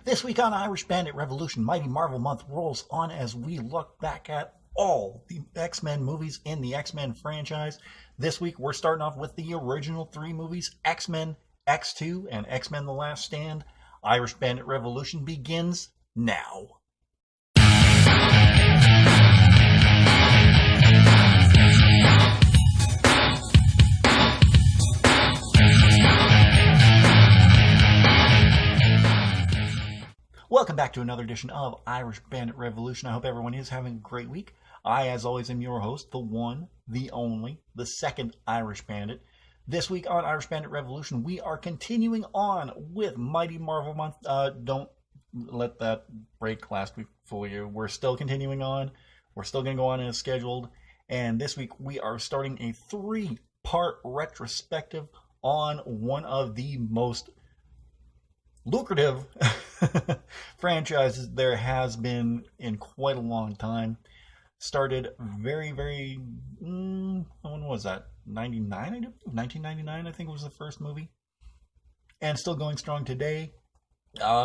This week on Irish Bandit Revolution, Mighty Marvel Month rolls on as we look back at all the X-Men movies in the X-Men franchise. This week, we're starting off with the original three movies, X-Men, X2, and X-Men The Last Stand. Irish Bandit Revolution begins now. Welcome back to another edition of Irish Bandit Revolution. I hope everyone is having a great week. I, as always, am your host, the one, the only, the second Irish Bandit. This week on Irish Bandit Revolution, we are continuing on with Mighty Marvel Month. Don't let that break last week fool you. We're still continuing on. We're still going to go on as scheduled. And this week, we are starting a 3-part retrospective on one of the most lucrative franchises there has been in quite a long time. Started when was that? 1999, I think was the first movie. And still going strong today.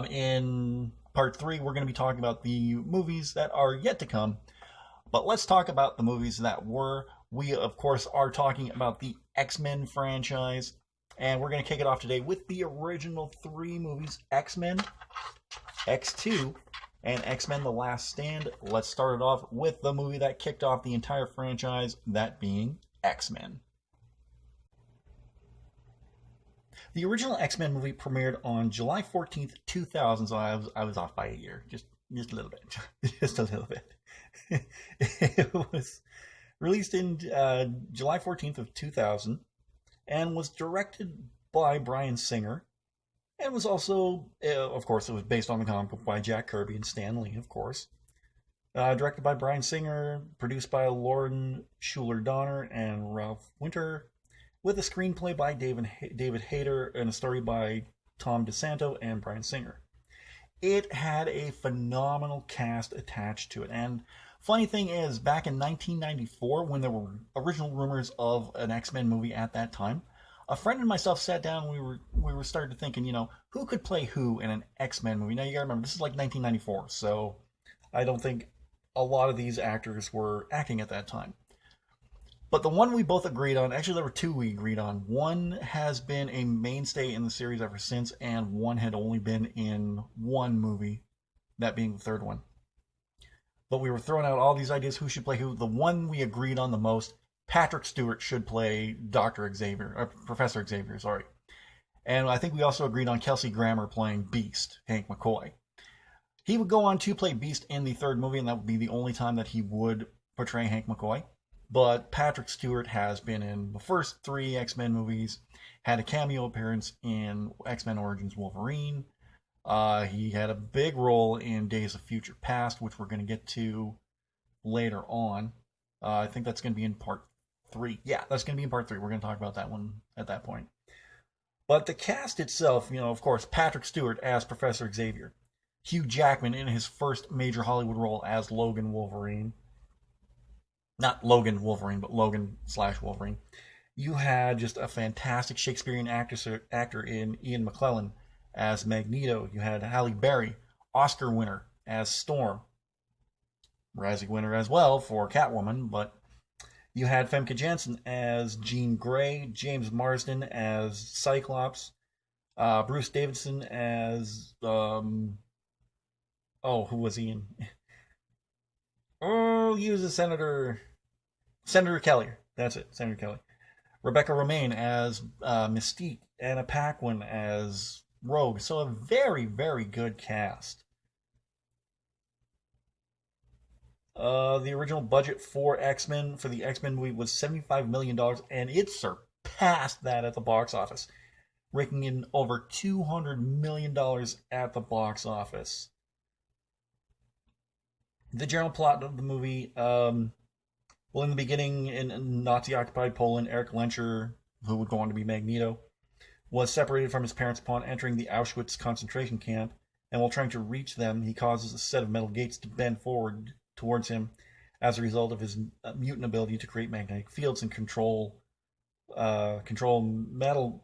In part 3, we're going to be talking about the movies that are yet to come. But let's talk about the movies that were. We, of course, are talking about the X-Men franchise. And we're going to kick it off today with the original 3 movies, X-Men, X2, and X-Men The Last Stand. Let's start it off with the movie that kicked off the entire franchise, that being X-Men. The original X-Men movie premiered on July 14th, 2000, so I was off by a year, just a little bit, just a little bit. It was released in July 14th of 2000. And was directed by Bryan Singer, and was also, of course, it was based on the comic book by Jack Kirby and Stan Lee, of course. Directed by Bryan Singer, produced by Lauren Schuler Donner and Ralph Winter, with a screenplay by David Hayter and a story by Tom DeSanto and Bryan Singer. It had a phenomenal cast attached to it, and funny thing is, back in 1994, when there were original rumors of an X-Men movie at that time, a friend and myself sat down and we were started thinking, who could play who in an X-Men movie? Now, you gotta remember, this is like 1994, so I don't think a lot of these actors were acting at that time. But the one we both agreed on, actually there were 2 we agreed on. One has been a mainstay in the series ever since, and one had only been in one movie, that being the third one. But we were throwing out all these ideas, who should play who. The one we agreed on the most, Patrick Stewart should play Professor Xavier, sorry. And I think we also agreed on Kelsey Grammer playing Beast, Hank McCoy. He would go on to play Beast in the third movie, and that would be the only time that he would portray Hank McCoy. But Patrick Stewart has been in the first 3 X-Men movies, had a cameo appearance in X-Men Origins Wolverine. He had a big role in Days of Future Past, which we're going to get to later on. I think that's going to be in part 3. Yeah, that's going to be in part 3. We're going to talk about that one at that point. But the cast itself, of course, Patrick Stewart as Professor Xavier. Hugh Jackman in his first major Hollywood role as Logan Wolverine. Not Logan Wolverine, but Logan/Wolverine. You had just a fantastic Shakespearean actor in Ian McKellen as Magneto. You had Halle Berry, Oscar winner, as Storm. Razzie winner as well for Catwoman, but you had Femke Janssen as Jean Grey, James Marsden as Cyclops, Bruce Davidson as who was he in? He was a Senator Kelly. That's it, Senator Kelly. Rebecca Romaine as Mystique, Anna Paquin as Rogue. So a very, very good cast. The original budget for the X-Men movie was $75 million, and it surpassed that at the box office, raking in over $200 million at the box office. The general plot of the movie, in the beginning, in Nazi-occupied Poland, Eric Lencher, who would go on to be Magneto, was separated from his parents upon entering the Auschwitz concentration camp, and while trying to reach them, he causes a set of metal gates to bend forward towards him as a result of his mutant ability to create magnetic fields and control metal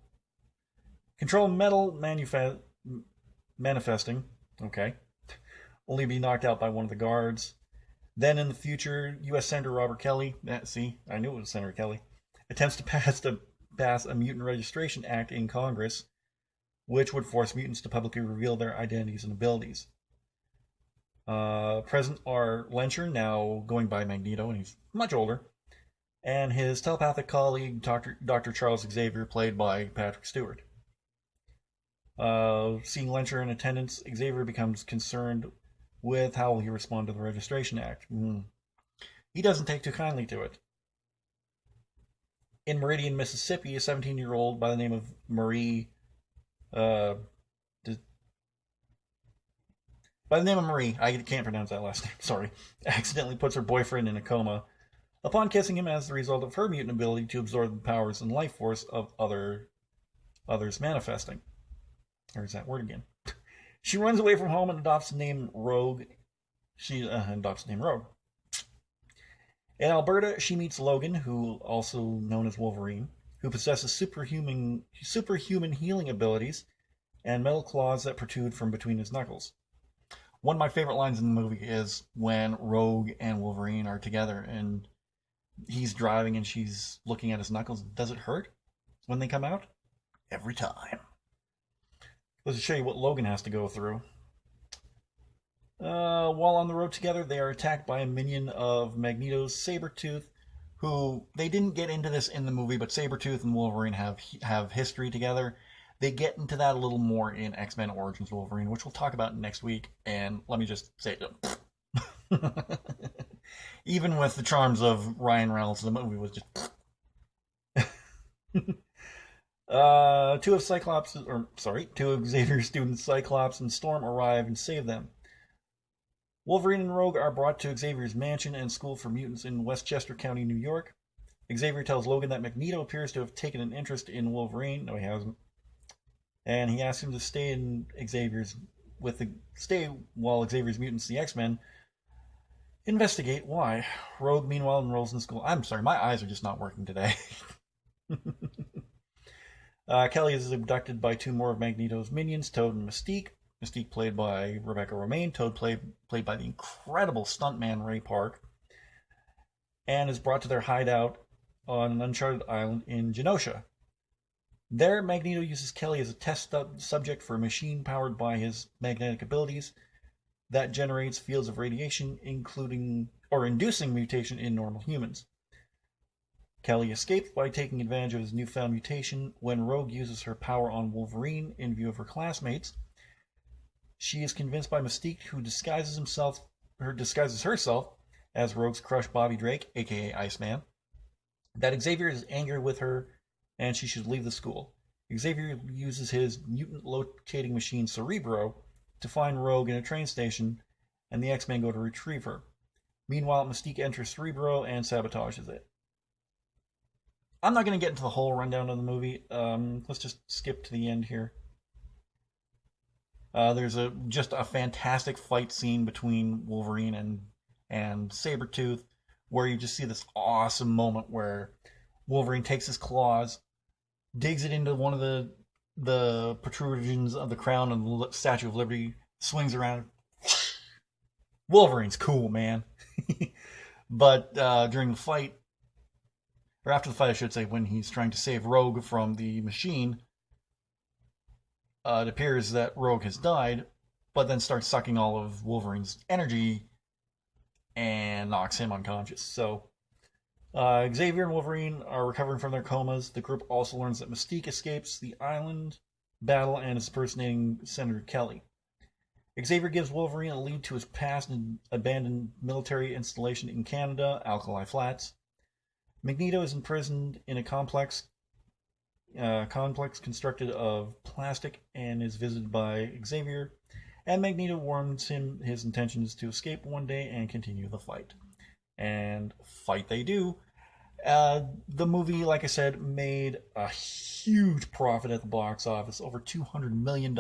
manifesting. Okay. Only to be knocked out by one of the guards. Then in the future, U.S. Senator Robert Kelly, see, I knew it was Senator Kelly, attempts to pass a mutant registration act in Congress, which would force mutants to publicly reveal their identities and abilities. President R. Lencher, now going by Magneto, and he's much older, and his telepathic colleague, Dr. Charles Xavier, played by Patrick Stewart. Seeing Lencher in attendance, Xavier becomes concerned with how will he respond to the Registration Act. He doesn't take too kindly to it. In Meridian, Mississippi, a 17-year-old by the name of Marie, by the name of Marie, I can't pronounce that last name, sorry, accidentally puts her boyfriend in a coma upon kissing him as the result of her mutant ability to absorb the powers and life force of others manifesting. There's that word again. She runs away from home and adopts the name Rogue. In Alberta, she meets Logan, who also known as Wolverine, who possesses superhuman healing abilities and metal claws that protrude from between his knuckles. One of my favorite lines in the movie is when Rogue and Wolverine are together and he's driving and she's looking at his knuckles. Does it hurt when they come out? Every time. Let's show you what Logan has to go through. While on the road together, they are attacked by a minion of Magneto's, Sabretooth, who, they didn't get into this in the movie, but Sabretooth and Wolverine have history together. They get into that a little more in X-Men Origins Wolverine, which we'll talk about next week, and let me just say it. Even with the charms of Ryan Reynolds, the movie was just... Two of Xavier's students, Cyclops and Storm, arrive and save them. Wolverine and Rogue are brought to Xavier's mansion and school for mutants in Westchester County, New York. Xavier tells Logan that Magneto appears to have taken an interest in Wolverine. No, he hasn't. And he asks him to stay while Xavier's mutants, the X-Men, investigate why. Rogue, meanwhile, enrolls in school. I'm sorry, my eyes are just not working today. Kelly is abducted by two more of Magneto's minions, Toad and Mystique. Mystique played by Rebecca Romijn, Toad played by the incredible stuntman Ray Park, and is brought to their hideout on an uncharted island in Genosha. There, Magneto uses Kelly as a test subject for a machine powered by his magnetic abilities that generates fields of radiation, inducing mutation in normal humans. Kelly escapes by taking advantage of his newfound mutation when Rogue uses her power on Wolverine in view of her classmates. She is convinced by Mystique, who disguises herself as Rogue's crush Bobby Drake, aka Iceman, that Xavier is angry with her and she should leave the school. Xavier uses his mutant locating machine Cerebro to find Rogue in a train station, and the X-Men go to retrieve her. Meanwhile, Mystique enters Cerebro and sabotages it. I'm not going to get into the whole rundown of the movie. Let's just skip to the end here. There's just a fantastic fight scene between Wolverine and Sabretooth, where you just see this awesome moment where Wolverine takes his claws, digs it into one of the protrusions of the crown of the Statue of Liberty, swings around. Wolverine's cool, man. But during the fight, or after the fight, I should say, when he's trying to save Rogue from the machine, it appears that Rogue has died, but then starts sucking all of Wolverine's energy and knocks him unconscious. So Xavier and Wolverine are recovering from their comas. The group also learns that Mystique escapes the island battle and is impersonating Senator Kelly. Xavier gives Wolverine a lead to his past and abandoned military installation in Canada, Alkali Flats. Magneto is imprisoned in a complex constructed of plastic and is visited by Xavier, and Magneto warns him his intention is to escape one day and continue the fight. And fight they do. The movie, like I said, made a huge profit at the box office, over $200 million,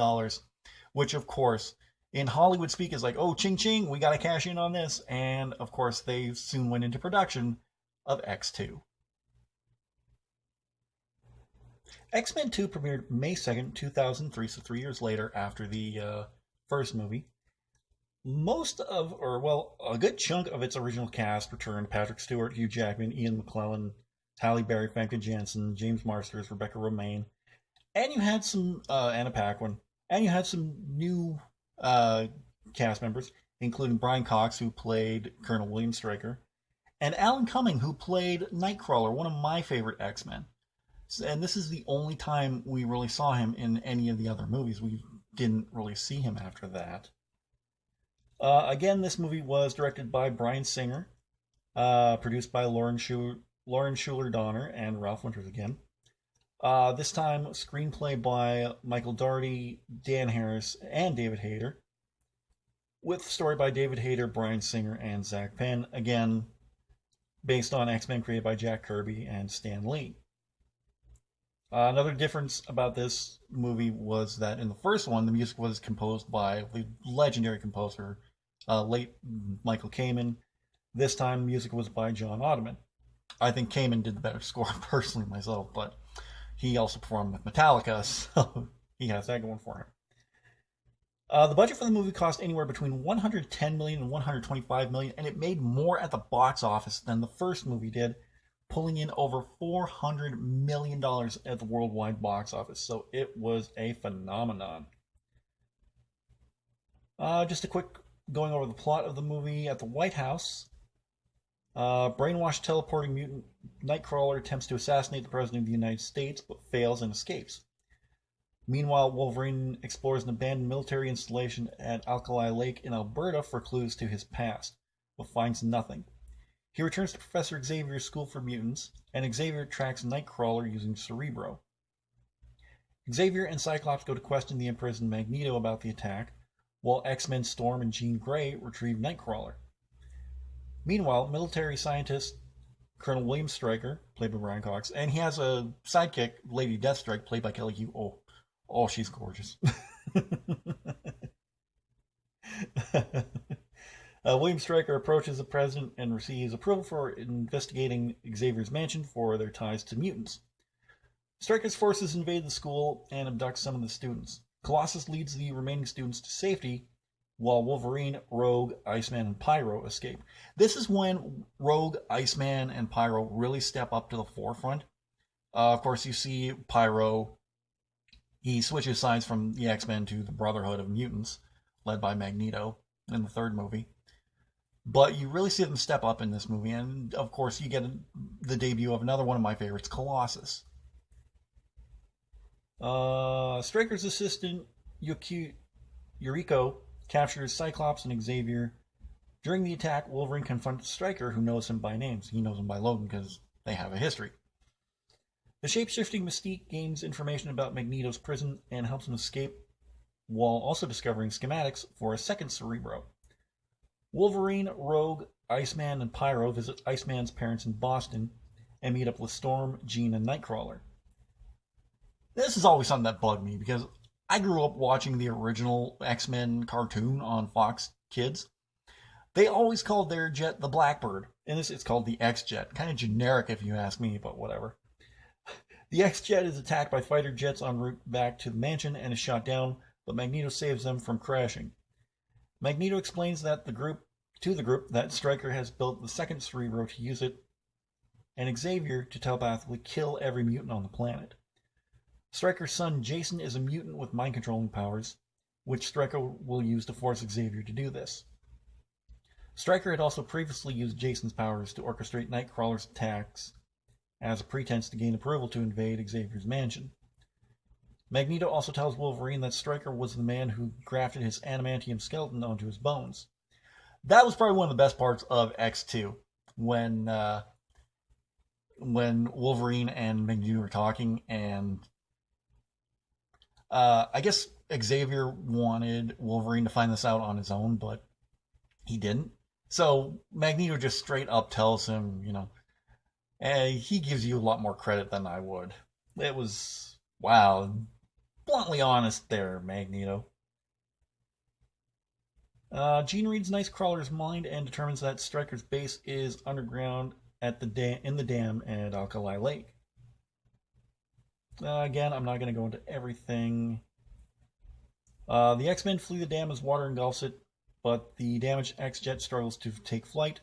which of course, in Hollywood speak is like, oh, ching ching, we gotta cash in on this. And of course, they soon went into production of X2. X-Men 2 premiered May 2nd, 2003, so 3 years later after the first movie. most of, or well, a good chunk of its original cast returned: Patrick Stewart, Hugh Jackman, Ian McKellen, Halle Berry, Famke Janssen, James Marsters, Rebecca Romaine, and you had some Anna Paquin, and you had some new uh, cast members, including Brian Cox, who played Colonel William Stryker, and Alan Cumming, who played Nightcrawler, one of my favorite X-Men. And this is the only time we really saw him in any of the other movies. We didn't really see him after that. Again, this movie was directed by Bryan Singer, produced by Lauren Schuler Donner and Ralph Winters again. This time, screenplay by Michael Daugherty, Dan Harris, and David Hayter, with story by David Hayter, Bryan Singer, and Zach Penn. Again, based on X-Men created by Jack Kirby and Stan Lee. Another difference about this movie was that in the first one, the music was composed by the legendary composer, late Michael Kamen. This time, music was by John Ottman. I think Kamen did the better score personally myself, but he also performed with Metallica, so he has that going for him. The budget for the movie cost anywhere between $110 million and $125 million, and it made more at the box office than the first movie did, pulling in over $400 million at the worldwide box office. So it was a phenomenon. Just a quick going over the plot of the movie. At the White House, brainwashed teleporting mutant Nightcrawler attempts to assassinate the President of the United States, but fails and escapes. Meanwhile, Wolverine explores an abandoned military installation at Alkali Lake in Alberta for clues to his past, but finds nothing. He returns to Professor Xavier's School for Mutants, and Xavier tracks Nightcrawler using Cerebro. Xavier and Cyclops go to question the imprisoned Magneto about the attack, while X-Men Storm and Jean Grey retrieve Nightcrawler. Meanwhile, military scientist Colonel William Stryker, played by Brian Cox, and he has a sidekick, Lady Deathstrike, played by Kelly Hu. Oh, she's gorgeous. William Stryker approaches the president and receives approval for investigating Xavier's mansion for their ties to mutants. Stryker's forces invade the school and abduct some of the students. Colossus leads the remaining students to safety, while Wolverine, Rogue, Iceman, and Pyro escape. This is when Rogue, Iceman, and Pyro really step up to the forefront. Of course, you see Pyro. He switches sides from the X-Men to the Brotherhood of Mutants, led by Magneto in the third movie. But you really see them step up in this movie, and of course you get the debut of another one of my favorites, Colossus. Stryker's assistant, Yuriko, captures Cyclops and Xavier. During the attack, Wolverine confronts Stryker, who knows him by names. He knows him by Logan because they have a history. The shape-shifting Mystique gains information about Magneto's prison and helps him escape, while also discovering schematics for a second Cerebro. Wolverine, Rogue, Iceman, and Pyro visit Iceman's parents in Boston and meet up with Storm, Jean, and Nightcrawler. This is always something that bugged me because I grew up watching the original X-Men cartoon on Fox Kids. They always called their jet the Blackbird. In this, it's called the X-Jet. Kind of generic if you ask me, but whatever. The X-Jet is attacked by fighter jets en route back to the mansion and is shot down, but Magneto saves them from crashing. Magneto explains that the group that Stryker has built the second Cerebro to use it, and Xavier to telepathically kill every mutant on the planet. Stryker's son Jason is a mutant with mind-controlling powers, which Stryker will use to force Xavier to do this. Stryker had also previously used Jason's powers to orchestrate Nightcrawler's attacks as a pretense to gain approval to invade Xavier's mansion. Magneto also tells Wolverine that Stryker was the man who grafted his adamantium skeleton onto his bones. That was probably one of the best parts of X2, when Wolverine and Magneto were talking, and I guess Xavier wanted Wolverine to find this out on his own, but he didn't. So Magneto just straight up tells him, he gives you a lot more credit than I would. It was, wow, bluntly honest there, Magneto. Jean reads Nightcrawler's mind and determines that Stryker's base is underground at in the dam at Alkali Lake. Again, I'm not going to go into everything. The X-Men flee the dam as water engulfs it. but the damaged X-Jet struggles to take flight.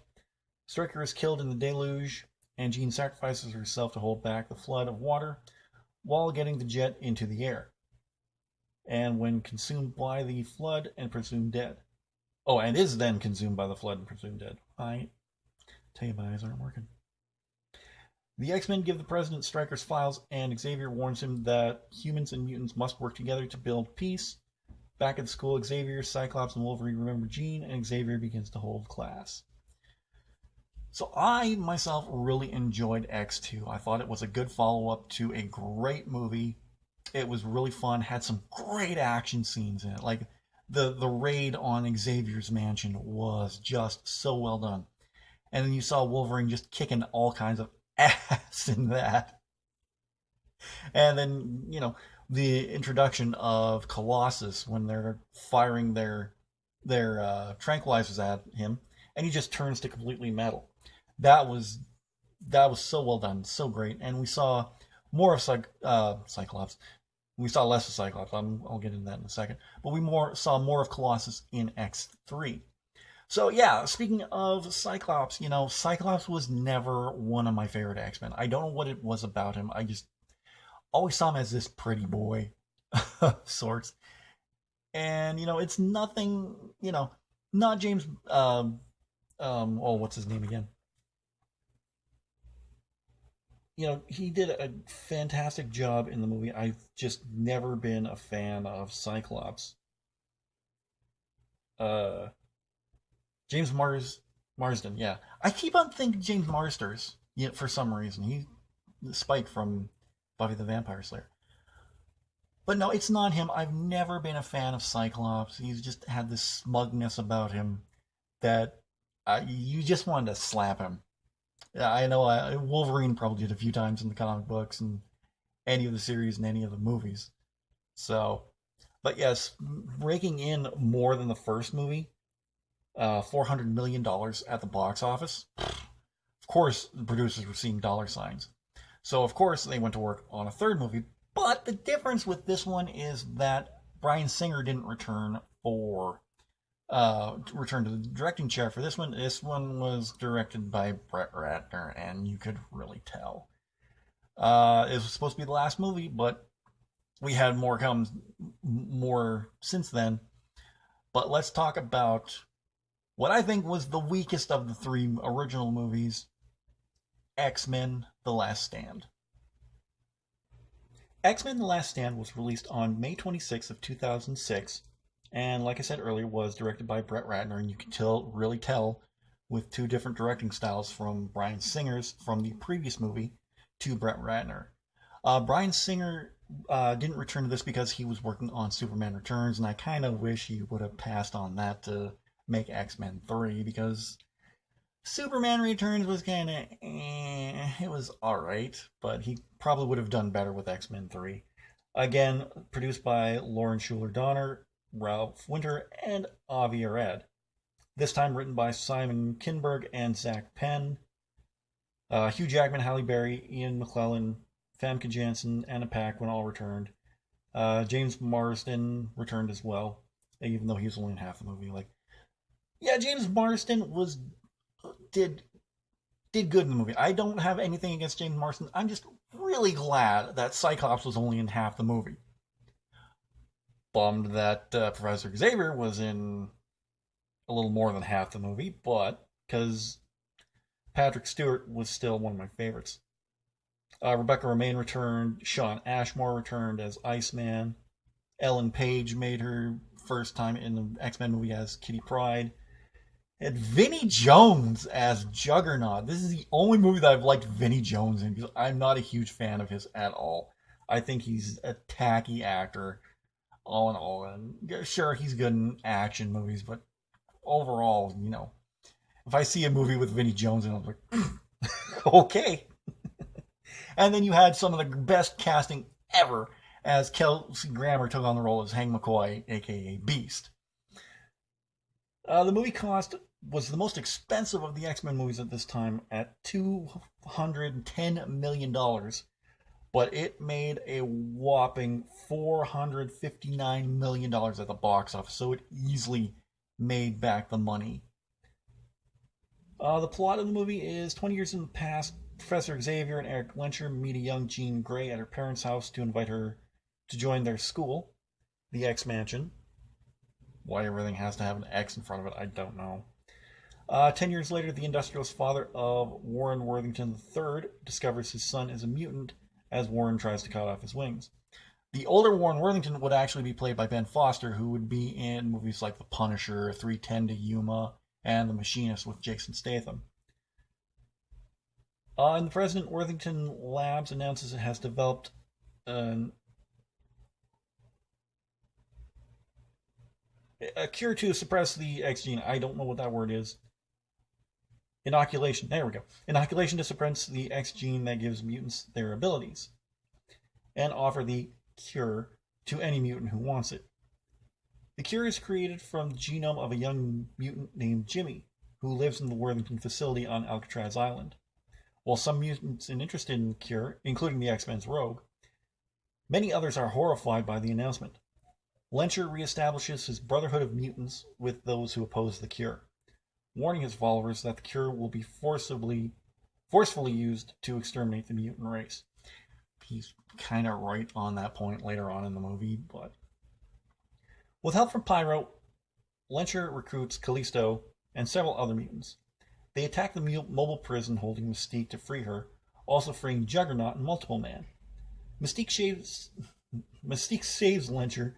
Stryker is killed in the deluge, and Jean sacrifices herself to hold back the flood of water while getting the jet into the air. And when consumed by the flood and presumed dead. Oh, and is then consumed by the flood and presumed dead. I tell you, my eyes aren't working. The X-Men give the President Stryker's files, and Xavier warns him that humans and mutants must work together to build peace. Back at school, Xavier, Cyclops, and Wolverine remember Jean, and Xavier begins to hold class. So I, myself, really enjoyed X2. I thought it was a good follow-up to a great movie. It was really fun, had some great action scenes in it. Like, the raid on Xavier's mansion was just so well done. And then you saw Wolverine just kicking all kinds of ass in that. And then, the introduction of Colossus when they're firing their tranquilizers at him, and he just turns to completely metal. That was so well done, so great. And we saw more of Cyclops. We saw less of Cyclops. I'll get into that in a second. But we saw more of Colossus in X3. So yeah, speaking of Cyclops, Cyclops was never one of my favorite X-Men. I don't know what it was about him. I just always saw him as this pretty boy of sorts. And, it's nothing, not James, what's his name again? He did a fantastic job in the movie. I've just never been a fan of Cyclops. James Marsden, yeah. I keep on thinking James Marsters, for some reason. He's Spike from Buffy the Vampire Slayer. But no, it's not him. I've never been a fan of Cyclops. He's just had this smugness about him that you just wanted to slap him. I know Wolverine probably did a few times in the comic books and any of the series and any of the movies. So, but yes, raking in more than the first movie, $400 million at the box office. Of course, the producers were seeing dollar signs. So, of course, they went to work on a third movie. But the difference with this one is that Bryan Singer didn't return to the directing chair for this one. This one was directed by Brett Ratner, and you could really tell. It was supposed to be the last movie, but we had more since then. But let's talk about what I think was the weakest of the three original movies, X-Men: The Last Stand. X-Men: The Last Stand was released on May 26th of 2006, and like I said earlier, was directed by Brett Ratner, and you can really tell with two different directing styles from Bryan Singer's from the previous movie to Brett Ratner. Bryan Singer didn't return to this because he was working on Superman Returns, and I kind of wish he would have passed on that to make X-Men 3, because Superman Returns was kind of it was alright, but he probably would have done better with X-Men 3. Again, produced by Lauren Schuler Donner, Ralph Winter, and Avi Arad. This time written by Simon Kinberg and Zach Penn. Hugh Jackman, Halle Berry, Ian McClellan, Famke Janssen, Anna Paquin all returned. James Marsden returned as well, even though he was only in half the movie. James Marsden did good in the movie. I don't have anything against James Marsden. I'm just really glad that Cyclops was only in half the movie. Bummed that Professor Xavier was in a little more than half the movie, but because Patrick Stewart was still one of my favorites. Rebecca Romijn returned. Shawn Ashmore returned as Iceman. Ellen Page made her first time in the X-Men movie as Kitty Pryde. And Vinnie Jones as Juggernaut. This is the only movie that I've liked Vinnie Jones in, because I'm not a huge fan of his at all. I think he's a tacky actor, all in all. And sure, he's good in action movies, but overall, if I see a movie with Vinnie Jones in it, I'm like, okay. And then you had some of the best casting ever, as Kelsey Grammer took on the role as Hank McCoy, aka Beast. The movie cost was the most expensive of the X-Men movies at this time at $210 million, but it made a whopping $459 million at the box office, so it easily made back the money. The plot of the movie is 20 years in the past, Professor Xavier and Eric Lencher meet a young Jean Grey at her parents' house to invite her to join their school, the X Mansion. Why everything has to have an X in front of it, I don't know. 10 years later, the industrialist father of Warren Worthington III discovers his son is a mutant as Warren tries to cut off his wings. The older Warren Worthington would actually be played by Ben Foster, who would be in movies like The Punisher, 3:10 to Yuma, and The Machinist with Jason Statham. And the President Worthington Labs announces it has developed a cure to suppress the X gene. I don't know what that word is. Inoculation. There we go. Inoculation to suppress the X gene that gives mutants their abilities. And offer the cure to any mutant who wants it. The cure is created from the genome of a young mutant named Jimmy, who lives in the Worthington facility on Alcatraz Island. While some mutants are interested in the cure, including the X-Men's Rogue, many others are horrified by the announcement. Lencher reestablishes his Brotherhood of Mutants with those who oppose the cure, warning his followers that the cure will be forcefully used to exterminate the mutant race. He's kind of right on that point later on in the movie, but with help from Pyro, Lencher recruits Callisto and several other mutants. They attack the mobile prison holding Mystique to free her, also freeing Juggernaut and Multiple Man. Mystique saves Lencher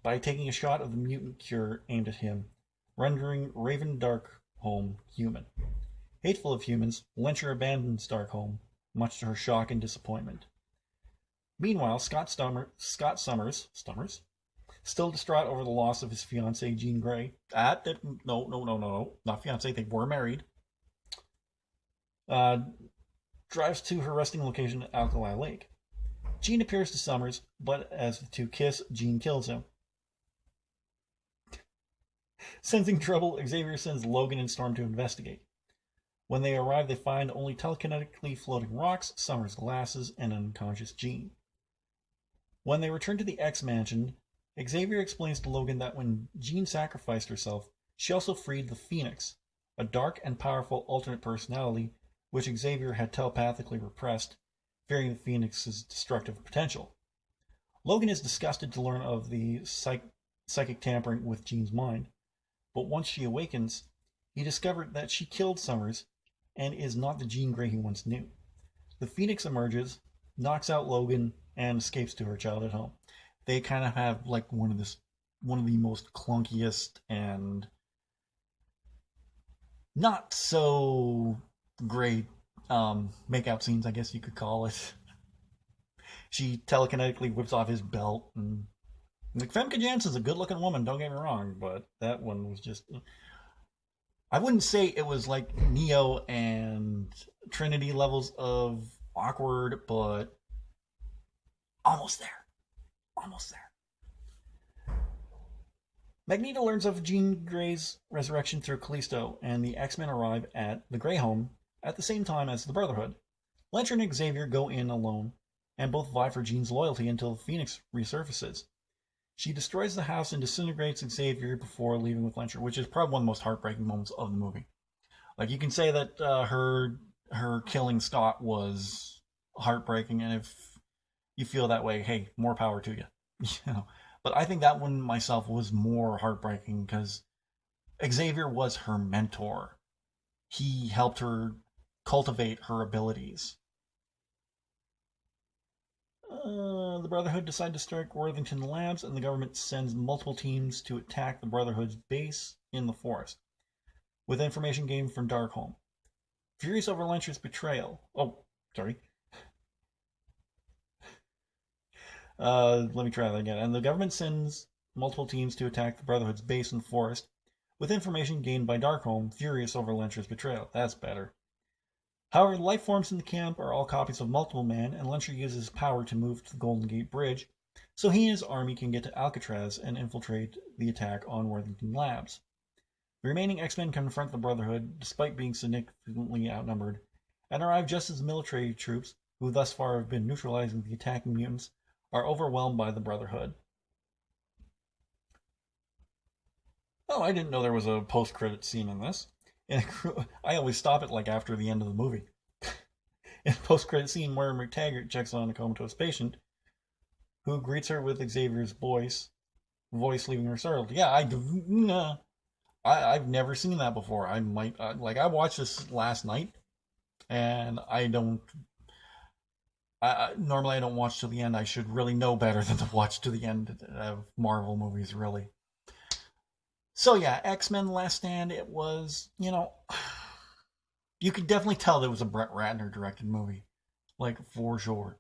by taking a shot of the mutant cure aimed at him, rendering Raven Darkholme human. Hateful of humans, Lencher abandons Darkholme, much to her shock and disappointment. Meanwhile, Scott Summers, still distraught over the loss of his fiancée, Jean Grey. No, not fiancée, they were married. Drives to her resting location at Alkali Lake. Jean appears to Summers, but as the two kiss, Jean kills him. Sensing trouble, Xavier sends Logan and Storm to investigate. When they arrive, they find only telekinetically floating rocks, Summers' glasses, and an unconscious Jean. When they return to the X-Mansion, Xavier explains to Logan that when Jean sacrificed herself, she also freed the Phoenix, a dark and powerful alternate personality which Xavier had telepathically repressed, fearing the Phoenix's destructive potential. Logan is disgusted to learn of the psychic tampering with Jean's mind, but once she awakens, he discovered that she killed Summers and is not the Jean Grey he once knew. The Phoenix emerges, knocks out Logan, and escapes to her childhood home. They kind of have like one of the most clunkiest and not so great makeout scenes, I guess you could call it. She telekinetically whips off his belt, and like, Femke Jansson's a good-looking woman, don't get me wrong, but that one was just, I wouldn't say it was like Neo and Trinity levels of awkward, but almost there. Magneto learns of Jean Grey's resurrection through Callisto, and the X-Men arrive at the Grey home at the same time as the Brotherhood. Lencher and Xavier go in alone, and both vie for Jean's loyalty until Phoenix resurfaces. She destroys the house and disintegrates Xavier before leaving with Lencher, which is probably one of the most heartbreaking moments of the movie. Like, you can say that her killing Scott was heartbreaking, and if you feel that way, hey, more power to you. You know, but I think that one myself was more heartbreaking because Xavier was her mentor. He helped her cultivate her abilities. The Brotherhood decide to strike Worthington Labs, and the government sends multiple teams to attack the Brotherhood's base in the forest, with information gained from Darkholme. Furious over Lencher's betrayal. Let me try that again. And the government sends multiple teams to attack the Brotherhood's base in the forest, with information gained by Darkholme, furious over Lencher's betrayal. That's better. However, the life forms in the camp are all copies of Multiple Man, and Lencher uses his power to move to the Golden Gate Bridge, so he and his army can get to Alcatraz and infiltrate the attack on Worthington Labs. The remaining X-Men confront the Brotherhood, despite being significantly outnumbered, and arrive just as military troops, who thus far have been neutralizing the attacking mutants, are overwhelmed by the Brotherhood. oh, I didn't know there was a post-credit scene in this. And I always stop it like after the end of the movie. In post-credit scene, Moira McTaggart checks on a comatose patient who greets her with Xavier's voice leaving her startled. Yeah, I've never seen that before. I might like I watched this last night, and I don't. Normally I don't watch to the end. I should really know better than to watch to the end of Marvel movies, really. So yeah, X-Men: Last Stand. It was, you could definitely tell that it was a Brett Ratner directed movie, like for sure.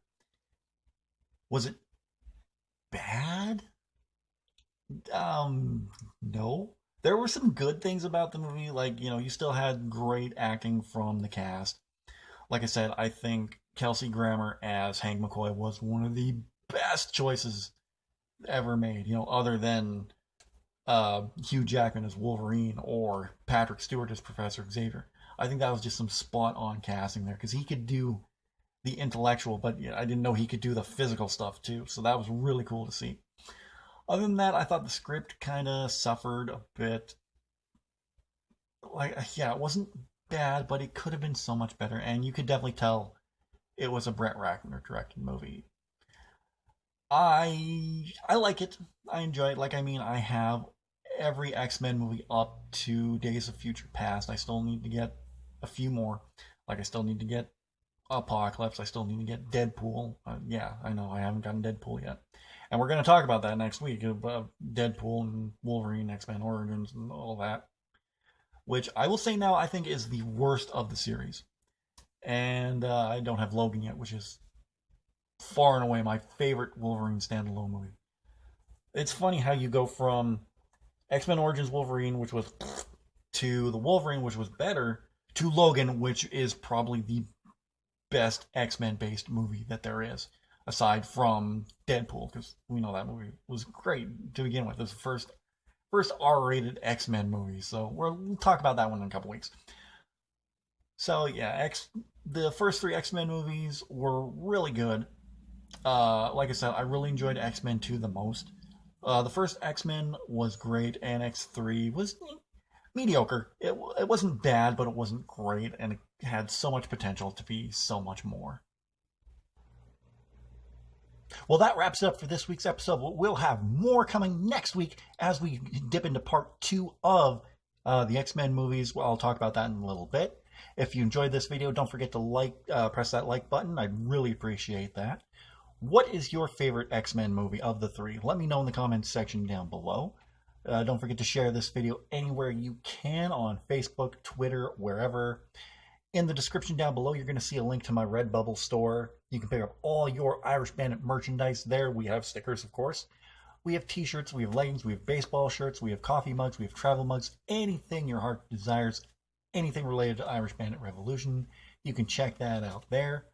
Was it bad? No. There were some good things about the movie, like you still had great acting from the cast. Like I said, I think Kelsey Grammer as Hank McCoy was one of the best choices ever made. Other than Hugh Jackman as Wolverine or Patrick Stewart as Professor Xavier. I think that was just some spot on casting there because he could do the intellectual, but I didn't know he could do the physical stuff too. So that was really cool to see. Other than that, I thought the script kind of suffered a bit. Like, yeah, it wasn't bad, but it could have been so much better. And you could definitely tell it was a Brett Ratner directed movie. I like it. I enjoy it. I have every X-Men movie up to Days of Future Past. I still need to get a few more. Like I still need to get Apocalypse. I still need to get Deadpool. Yeah, I know I haven't gotten Deadpool yet. And we're going to talk about that next week about Deadpool and Wolverine, X-Men Origins, and all that. Which I will say now I think is the worst of the series. And I don't have Logan yet, which is far and away my favorite Wolverine standalone movie. It's funny how you go from X-Men Origins Wolverine, which was to the Wolverine, which was better, to Logan, which is probably the best X-Men based movie that there is, aside from Deadpool, because we know that movie was great to begin with. It was the first R-rated X-Men movie, so we'll talk about that one in a couple weeks. So yeah, the first three X-Men movies were really good. Like I said, I really enjoyed X-Men 2 the most. The first X-Men was great, and X3 was mediocre. It wasn't bad, but it wasn't great, and it had so much potential to be so much more. Well, that wraps it up for this week's episode. We'll have more coming next week as we dip into part 2 of the X-Men movies. Well, I'll talk about that in a little bit. If you enjoyed this video, don't forget to press that like button. I'd really appreciate that. What is your favorite X-Men movie of the three? Let me know in the comments section down below. Don't forget to share this video anywhere you can on Facebook, Twitter, wherever. In the description down below, you're going to see a link to my Redbubble store. You can pick up all your Irish Bandit merchandise there. We have stickers, of course. We have t-shirts, we have leggings, we have baseball shirts, we have coffee mugs, we have travel mugs, anything your heart desires, anything related to Irish Bandit Revolution. You can check that out there.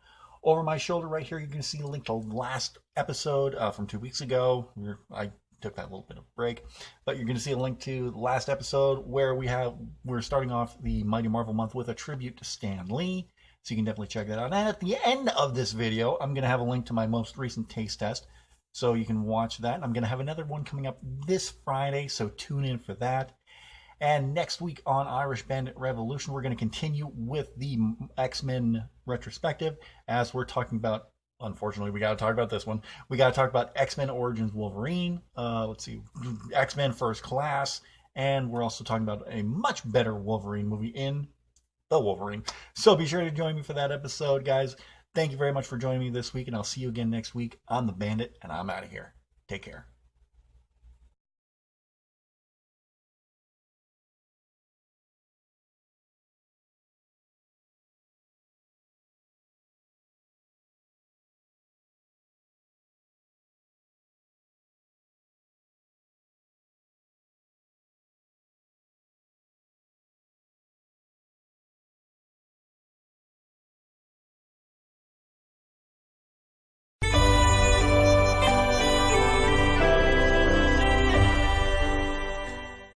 Over my shoulder right here, you can see a link to the last episode from 2 weeks ago. I took that little bit of a break, but you're going to see a link to the last episode where we're starting off the Mighty Marvel month with a tribute to Stan Lee. So you can definitely check that out. And at the end of this video, I'm going to have a link to my most recent taste test, so you can watch that. I'm going to have another one coming up this Friday, so tune in for that. And next week on Irish Bandit Revolution, we're going to continue with the X-Men retrospective, as we're talking about, unfortunately, we got to talk about this one. We got to talk about X-Men Origins Wolverine, let's see, X-Men First Class, and we're also talking about a much better Wolverine movie in The Wolverine. So be sure to join me for that episode, guys. Thank you very much for joining me this week, and I'll see you again next week. I'm the Bandit, and I'm out of here. Take care.